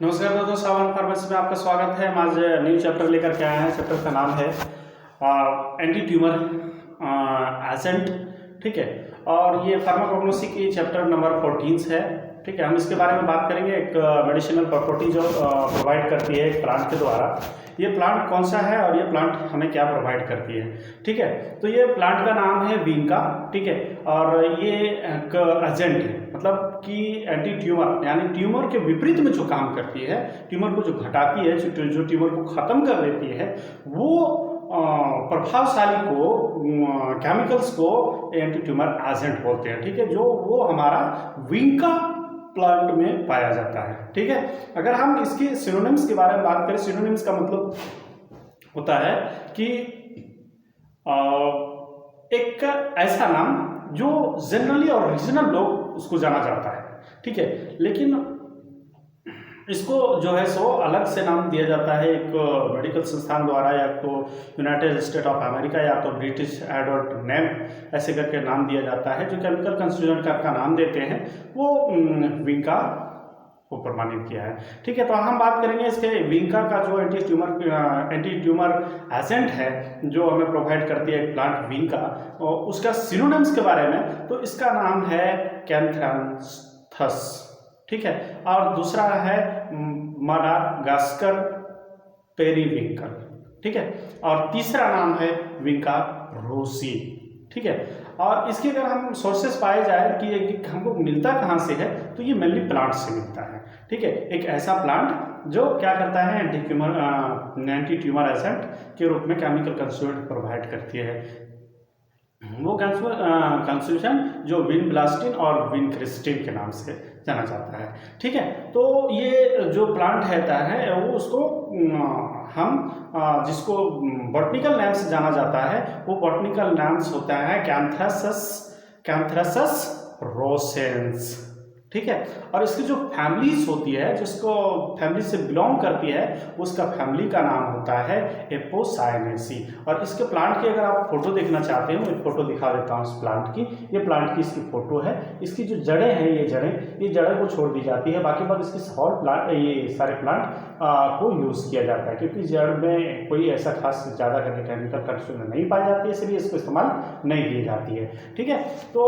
नमस्कार दोस्तों, सावन फार्मेसी में आपका स्वागत है। हम आज न्यू चैप्टर लेकर के आए हैं। चैप्टर का नाम है एंटी ट्यूमर एजेंट। ठीक है, और ये फार्माकोग्नोसी की चैप्टर नंबर 14 है। ठीक है, हम इसके बारे में बात करेंगे। एक मेडिसिनल प्रॉपर्टी जो प्रोवाइड करती है एक प्लांट के द्वारा। ये प्लांट कौन सा है और ये प्लांट हमें क्या प्रोवाइड करती है। ठीक है, तो ये प्लांट का नाम है विंका। ठीक है, और ये एक एजेंट है, मतलब कि एंटी ट्यूमर यानी ट्यूमर के विपरीत में जो काम करती है, ट्यूमर को जो घटाती है, जो ट्यूमर को खत्म कर देती है, वो प्रभावशाली को केमिकल्स को एंटी ट्यूमर एजेंट बोलते हैं। ठीक है, जो वो हमारा विंका प्लांट में पाया जाता है। ठीक है, अगर हम इसके सिनोनिम्स के बारे में बात करें, सिनोनिम्स का मतलब होता है कि एक ऐसा नाम जो जनरली और रीजनल लोग उसको जाना जाता है। ठीक है, लेकिन इसको जो है सो अलग से नाम दिया जाता है एक मेडिकल संस्थान द्वारा, या तो यूनाइटेड स्टेट ऑफ अमेरिका या तो ब्रिटिश एडवर्ट नेम ऐसे करके नाम दिया जाता है। जो केमिकल कंस्टिट्यूएंट का नाम देते हैं वो विंका को प्रमाणित किया है। ठीक है, तो हम बात करेंगे इसके विंका का जो एंटी ट्यूमर एजेंट है जो हमें प्रोवाइड करती है प्लांट विंका, और उसका सिनोनिम्स के बारे में। तो इसका नाम है कैंथ्रांथस। ठीक है, और दूसरा है माडागास्कर पेरीविंकल। ठीक है, और तीसरा नाम है विंका रोसी। ठीक है, और इसके अगर हम सोर्सेस पाए जाए कि ये हमको मिलता कहाँ से है, तो ये मेनली प्लांट से मिलता है। ठीक है, एक ऐसा प्लांट जो क्या करता है, एंटी ट्यूमर एजेंट के रूप में केमिकल कंस्टिट्यूएंट प्रोवाइड करती है। वो कंस्टिट्यूशन जो विनब्लास्टिन और विनक्रिस्टिन के नाम से जाना जाता है। ठीक है, तो ये जो प्लांट रहता है वो उसको हम जिसको बॉटनिकल नेम से जाना जाता है, वो बॉटनिकल नाम्स होता है कैंथ्रासस रोसेंस। ठीक है, और इसकी जो फैमिलीज होती है, जिसको फैमिली से बिलोंग करती है, उसका फैमिली का नाम होता है एपोसाइनेसी। और इसके प्लांट की अगर आप फोटो देखना चाहते हो, एक फोटो दिखा देता हूँ इस प्लांट की। ये प्लांट की इसकी फोटो है। इसकी जो जड़ें हैं, ये जड़ें को छोड़ दी जाती है, बाकी बात इसकी ये सारे प्लांट को यूज़ किया जाता है, क्योंकि जड़ में कोई ऐसा खास ज़्यादा करके केमिकल कंस्टिट्यूएंट नहीं पाई जाती है, इसलिए इसको इस्तेमाल नहीं की जाती है। ठीक है, तो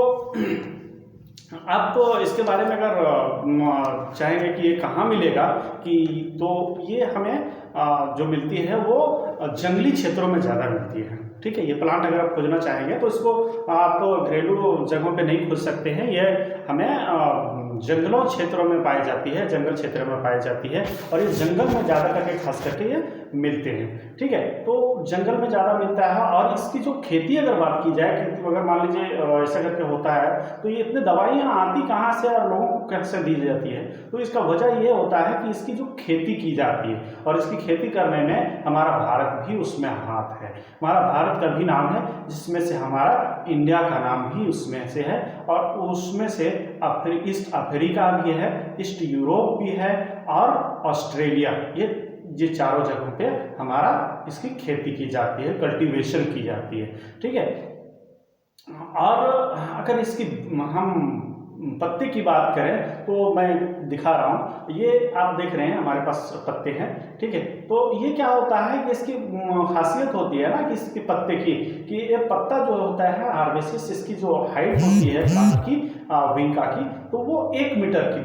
आप तो इसके बारे में अगर चाहेंगे कि ये कहाँ मिलेगा, तो ये हमें जो मिलती है वो जंगली क्षेत्रों में ज़्यादा मिलती है। ठीक है, ये प्लांट अगर आप खोजना चाहेंगे तो इसको आप घरेलू जगहों पे नहीं खोज सकते हैं। ये हमें जंगलों क्षेत्रों में पाई जाती है, जंगल क्षेत्र में पाई जाती है, और ये जंगल में ज़्यादा करके खास करके ये मिलते हैं। ठीक है, तो जंगल में ज़्यादा मिलता है। और इसकी जो खेती अगर बात की जाए, खेती अगर मान लीजिए ऐसा करके होता है, तो ये इतने दवाइयाँ आती कहाँ से और लोगों को कैसे दी जाती है, तो इसका वजह ये होता है कि इसकी जो खेती की जाती है, और इसकी खेती करने में हमारा भारत भी उसमें हाथ है। हमारा भारत का भी नाम है, जिसमें से हमारा इंडिया का नाम भी उसमें से है, और उसमें से ईस्ट अफ्रीका भी है, ईस्ट यूरोप भी है, और ऑस्ट्रेलिया, ये चारों जगहों पे हमारा इसकी खेती की जाती है, कल्टीवेशन की जाती है। ठीक है, और अगर इसकी हम पत्ते की बात करें तो मैं दिखा रहा हूँ, ये आप देख रहे हैं हमारे पास पत्ते हैं। ठीक है, तो ये क्या होता है कि इसकी खासियत होती है ना कि इसके पत्ते की, कि ये पत्ता जो होता है हार्वेसिस, इसकी जो हाइट होती है प्लांट की विंका की, तो वो 1 मीटर की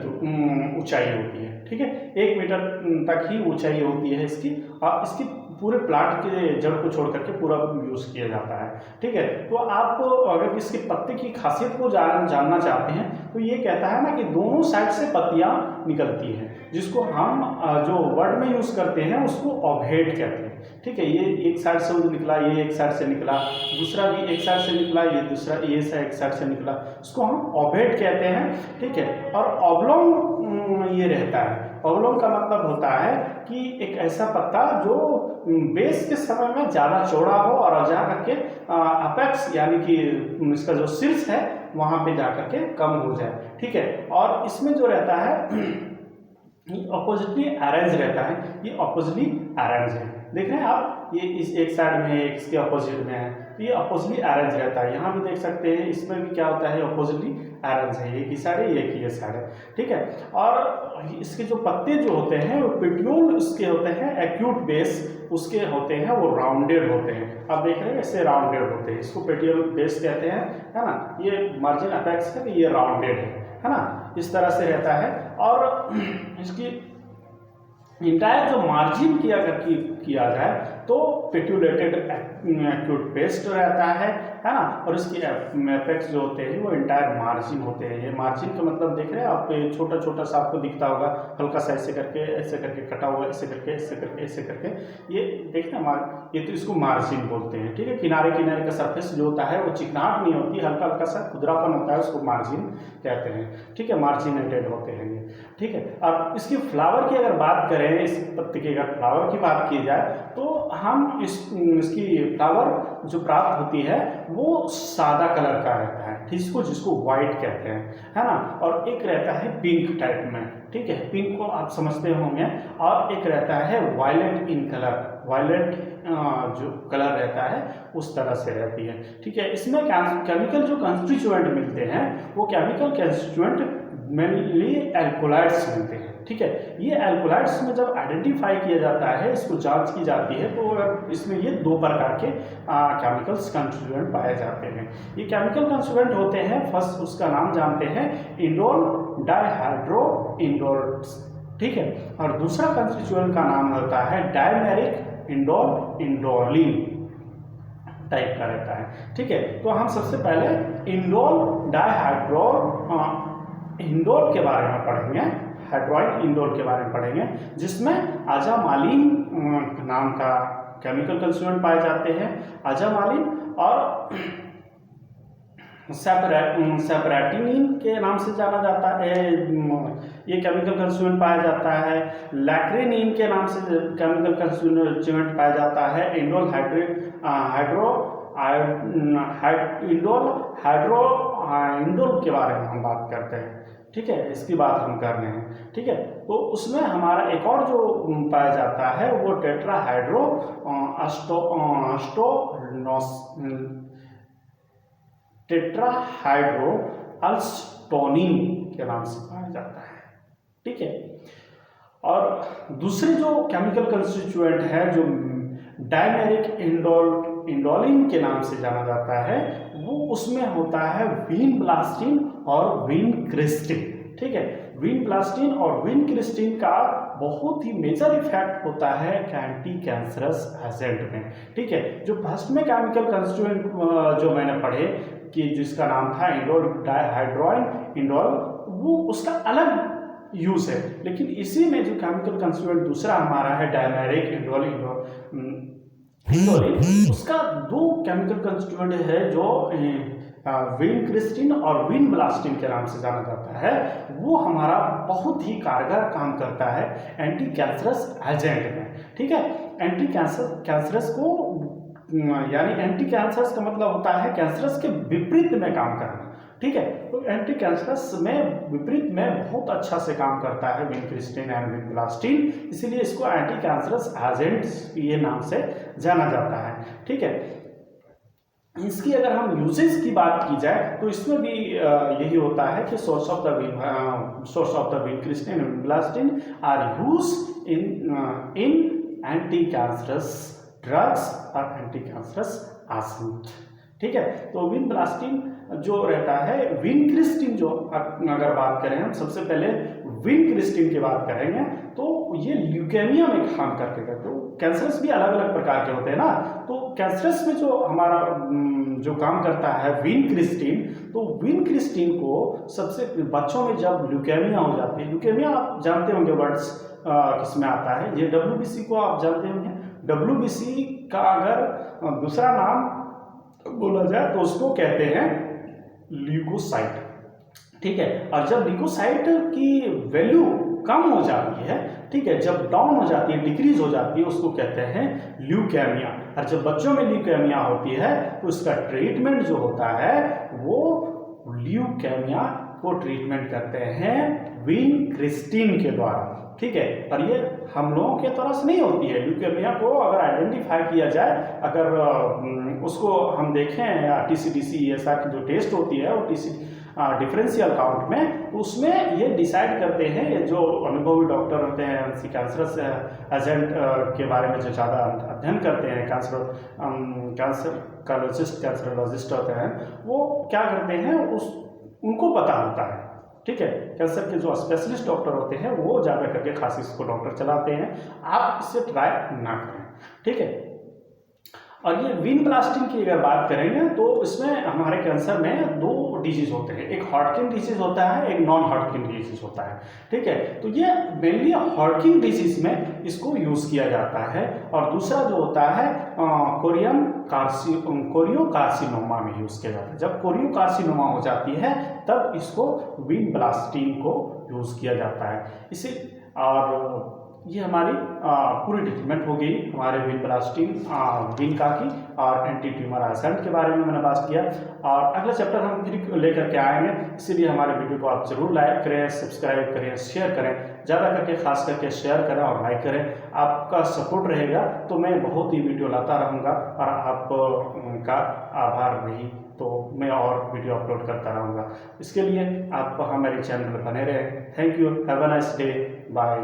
ऊंचाई होती है। ठीक है, 1 मीटर तक ही ऊंचाई होती है इसकी, और इसकी पूरे प्लांट के जड़ को छोड़ करके पूरा यूज किया जाता है। ठीक है, तो आप अगर इसके पत्ते की खासियत को जानना चाहते हैं, तो ये कहता है ना कि दोनों साइड से पत्तियां निकलती हैं, जिसको हम जो वर्ड में यूज करते हैं उसको ओवेट कहते हैं। ठीक है, ये एक साइड से निकला, ये एक साइड से निकला, दूसरा भी एक साइड से निकला, ये दूसरा ये एक साइड से निकला, उसको हम ओवेट कहते हैं। ठीक है, और ऑब्लोंग ये रहता है। ऑब्लोंग का मतलब होता है कि एक ऐसा पत्ता जो बेस के समय में ज़्यादा चौड़ा हो, और जा करके अपेक्स यानी कि इसका जो शीर्ष है वहाँ पे जा करके कम हो जाए। ठीक है, और इसमें जो रहता है ऑपोजिटली अरेंज रहता है, ये ऑपोजिटली अरेंज है। देख रहे हैं आप, ये इस एक साइड में है, एक इसके अपोजिट में है, तो ये अपोजिटली अरेंज रहता है। यहाँ भी देख सकते हैं इसमें भी क्या होता है, अपोजिटली अरेंज है, एक ही साइड है, एक ही साइड है, ठीक है। और इसके जो पत्ते जो होते हैं वो पेट्यूल उसके होते हैं, एक्यूट बेस उसके होते हैं, वो राउंडेड होते हैं। आप देख रहे हैं ऐसे राउंडेड होते हैं, इसको पेट्यूल बेस कहते हैं, है ना। ये मार्जिन अपेक्स है, ये राउंडेड है ना, इस तरह से रहता है। और इसकी इंटायर जो मार्जिन की अगर किया जाए तो पेट्यूलेटेड एक्यूट पेस्ट रहता है ना। और इसकी एपेक्स जो होते हैं वो इंटायर मार्जिन होते हैं। ये मार्जिन का मतलब देख रहे हैं आप, छोटा छोटा सा आपको दिखता होगा, हल्का सा ऐसे करके कटा हुआ, ऐसे करके ऐसे करके, ये देखना ये तो इसको मार्जिन बोलते हैं, ठीक है। किनारे किनारे का सरफेस जो होता है वो चिकनाहट नहीं होती, हल्का हल्का सा खुदरापन होता है, उसको मार्जिन कहते हैं, ठीक है। मार्जिनेटेड होते हैं ये, ठीक है। अब इसकी फ्लावर की अगर बात करें, इस पत्ते की अगर फ्लावर की बात की जाए तो हम इसकी फ्लावर जो प्राप्त होती है वो सादा कलर का रहता है, जिसको व्हाइट कहते हैं, है ना। और एक रहता है पिंक टाइप में, ठीक है, पिंक को आप समझते होंगे। और एक रहता है वायलेट इन कलर, वायलेट जो कलर रहता है उस तरह से रहती है, ठीक है। इसमें केमिकल जो कंस्टिट्यूएंट मिलते हैं वो केमिकल कंस्टिट्यूएंट मेनली एल्कोलाइड्स मिलते हैं, ठीक है। ये एल्कोलाइड्स में जब आइडेंटिफाई किया जाता है, इसको जांच की जाती है, तो इसमें ये दो प्रकार के केमिकल्स कंस्टिट्यूएंट पाए जाते हैं। ये केमिकल कंस्टिट्यूएंट होते हैं, फर्स्ट उसका नाम जानते हैं, इंडोल डाइहाइड्रो इंडोल्स, ठीक है। और दूसरा कंस्टिट्यूएंट का नाम होता है डायमेरिक इंडोल इंडोलिन टाइप का रहता है, ठीक है। तो हम सबसे पहले इंडोल डाइहाइड्रो इंडोल के बारे में पढ़ेंगे, हाइड्रोइड इंडोल के बारे में पढ़ेंगे, जिसमें आजामालिन नाम का केमिकल कंस्टिट्यूएंट पाए जाते हैं। आजामालिन और सेपरेटिनिन के नाम से जाना जाता है, ये केमिकल कंस्टिट्यूएंट पाया जाता है। लैक्रेनिन के नाम से केमिकल कंस्टिट्यूएंट पाया जाता है। इंडोल इंडोल के बारे में हम बात करते हैं, ठीक है, इसकी बात हम कर रहे हैं, ठीक है। तो उसमें हमारा एक और जो पाया जाता है वो टेट्राहाइड्रो टेट्राहाइड्रो अल्स्टोनिन के नाम से पाया जाता है, ठीक है। और दूसरे जो केमिकल कंस्टिट्यूएंट है जो डायमेरिक इंडोलिन के नाम से जाना जाता है, वो उसमें होता है विनब्लास्टिन और विनक्रिस्टिन, ठीक है। विनब्लास्टिन और विनक्रिस्टिन का बहुत ही मेजर इफेक्ट होता है एंटी कैंसरस एजेंट में, ठीक है। जो फर्स्ट में केमिकल कंस्टिट्यूएंट जो मैंने पढ़े कि जिसका नाम था इंडोल डाइहाइड्रोइन इंडोल, वो उसका अलग यूज है, लेकिन इसी में जो केमिकल कंस्टिट्यूएंट दूसरा हमारा है डायमेरिक इंडोलिन, उसका दो केमिकल कंस्टिट्यूएंट है जो विनक्रिस्टिन और विनब्लास्टिन के नाम से जाना जाता है। वो हमारा बहुत ही कारगर काम करता है एंटी कैंसरस एजेंट में, ठीक है। एंटी कैंसरस को यानी एंटी कैंसरस का मतलब होता है कैंसरस के विपरीत में काम करना, ठीक है। तो एंटी कैंसरस में विपरीत में बहुत अच्छा से काम करता है विनक्रिस्टिन एंड विनब्लास्टिन, इसीलिए इसको एंटी कैंसरस एजेंट ये नाम से जाना जाता है, ठीक है। इसकी अगर हम यूजेस की बात की जाए तो इसमें भी यही होता है कि source of the vincristine and vinblastine are used in anti cancerous drugs और एंटी कैंसरस एजेंट, ठीक है। तो विनब्लास्टिन जो रहता है, विनक्रिस्टिन जो अगर बात करें हम सबसे पहले विनक्रिस्टिन की बात करेंगे तो ये ल्यूकेमिया में काम करके करते हैं। कैंसरस भी अलग अलग प्रकार के होते हैं ना, तो कैंसरस में जो हमारा जो काम करता है विनक्रिस्टिन, तो विनक्रिस्टिन को सबसे बच्चों में जब ल्यूकेमिया हो जाती है, ल्यूकेमिया आप जानते होंगे वर्ड्स किसमें आता है, ये WBC को आप जानते होंगे। WBC का अगर दूसरा नाम बोला जाए तो उसको कहते हैं ल्यूकोसाइट, ठीक है। और जब ल्यूकोसाइट की वैल्यू कम हो जाती है, ठीक है, जब डाउन हो जाती है, डिक्रीज हो जाती है, उसको कहते हैं ल्यूकेमिया। और जब बच्चों में ल्यूकेमिया होती है तो उसका ट्रीटमेंट जो होता है वो ल्यूकेमिया को ट्रीटमेंट करते हैं विनक्रिस्टिन के द्वारा। ठीक है। और ये हम लोगों के तरह से नहीं होती है। ल्यूकेमिया को अगर आइडेंटिफाई किया जाए, अगर उसको हम देखें TCDC ऐसा की जो टेस्ट होती है वो डिफरेंशियल काउंट में, उसमें ये डिसाइड करते हैं, ये जो अनुभवी डॉक्टर होते हैं कैंसरस एजेंट के बारे में जो ज़्यादा अध्ययन करते हैं, कैंसरोलॉजिस्ट होते हैं, वो क्या करते हैं, उनको पता होता है, ठीक है। कैंसर के जो स्पेशलिस्ट डॉक्टर होते हैं वो ज़्यादा करके खास इसको डॉक्टर चलाते हैं, आप इसे ट्राई ना करें, ठीक है। और ये वीन ब्लास्टिंग की अगर बात करेंगे तो इसमें हमारे कैंसर में दो डिजीज होते हैं, एक हॉटकिन डिजीज होता है, एक नॉन हॉटकिन डिजीज होता है, ठीक है। तो ये मेनली हॉटकिन डिजीज में इसको यूज किया जाता है, और दूसरा जो होता है कोरियो कार्सिनोमा में यूज किया जाता है। जब कोरियो कार्सिनोमा हो जाती है तब इसको वीन ब्लास्टिंग को यूज किया जाता है। इसे और ये हमारी पूरी ट्रीटमेंट हो गई हमारे वीन ब्लास्टिंग विनका की और एंटी ट्यूमर एजेंट के बारे में मैंने बात किया। और अगला चैप्टर हम फिर लेकर के आएंगे, इसीलिए हमारे वीडियो को आप जरूर लाइक करें, सब्सक्राइब करें, शेयर करें, ज़्यादा करके खास करके शेयर करें और लाइक करें। आपका सपोर्ट रहेगा तो मैं बहुत ही वीडियो लाता रहूँगा, और आपका आभार नहीं तो मैं और वीडियो अपलोड करता रहूँगा। इसके लिए आप हमारे चैनल पर बने रहें। Thank you, have a nice day, bye.